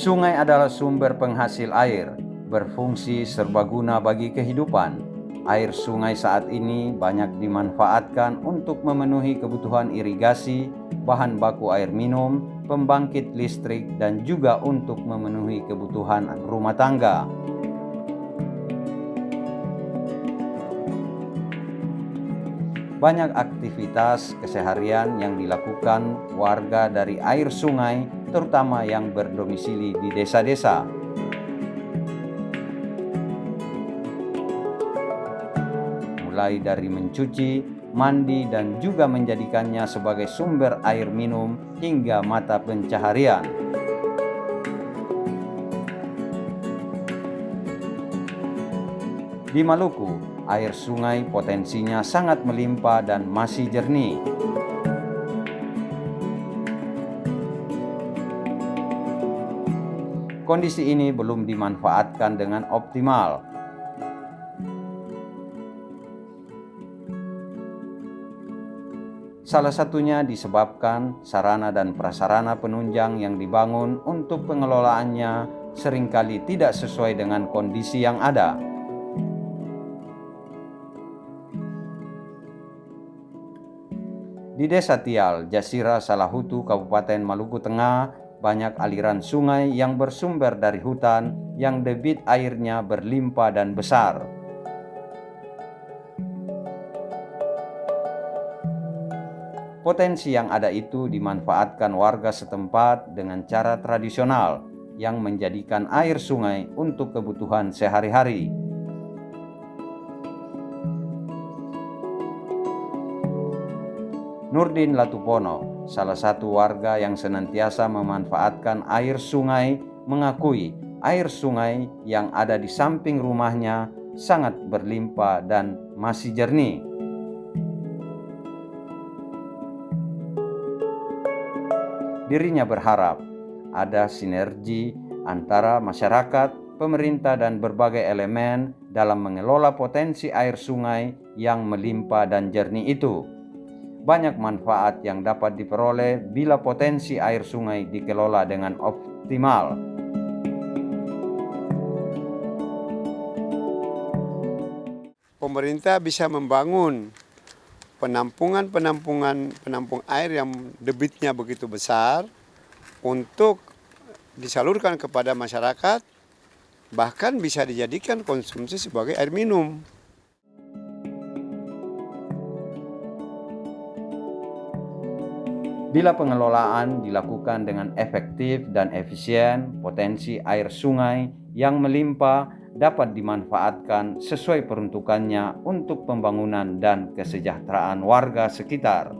Sungai adalah sumber penghasil air, berfungsi serbaguna bagi kehidupan. Air sungai saat ini banyak dimanfaatkan untuk memenuhi kebutuhan irigasi, bahan baku air minum, pembangkit listrik, dan juga untuk memenuhi kebutuhan rumah tangga. Banyak aktivitas keseharian yang dilakukan warga dari air sungai, terutama yang berdomisili di desa-desa. Mulai dari mencuci, mandi, dan juga menjadikannya sebagai sumber air minum hingga mata pencaharian. Di Maluku, air sungai potensinya sangat melimpah dan masih jernih. Kondisi ini belum dimanfaatkan dengan optimal. Salah satunya disebabkan sarana dan prasarana penunjang yang dibangun untuk pengelolaannya seringkali tidak sesuai dengan kondisi yang ada. Di Desa Tial, Jasira, Salahutu, Kabupaten Maluku Tengah, banyak aliran sungai yang bersumber dari hutan yang debit airnya berlimpah dan besar. Potensi yang ada itu dimanfaatkan warga setempat dengan cara tradisional yang menjadikan air sungai untuk kebutuhan sehari-hari. Nurdin Latupono, salah satu warga yang senantiasa memanfaatkan air sungai, mengakui air sungai yang ada di samping rumahnya sangat berlimpah dan masih jernih. Dirinya berharap ada sinergi antara masyarakat, pemerintah, dan berbagai elemen dalam mengelola potensi air sungai yang melimpah dan jernih itu. Banyak manfaat yang dapat diperoleh bila potensi air sungai dikelola dengan optimal. Pemerintah bisa membangun penampung air yang debitnya begitu besar untuk disalurkan kepada masyarakat, bahkan bisa dijadikan konsumsi sebagai air minum. Bila pengelolaan dilakukan dengan efektif dan efisien, potensi air sungai yang melimpah dapat dimanfaatkan sesuai peruntukannya untuk pembangunan dan kesejahteraan warga sekitar.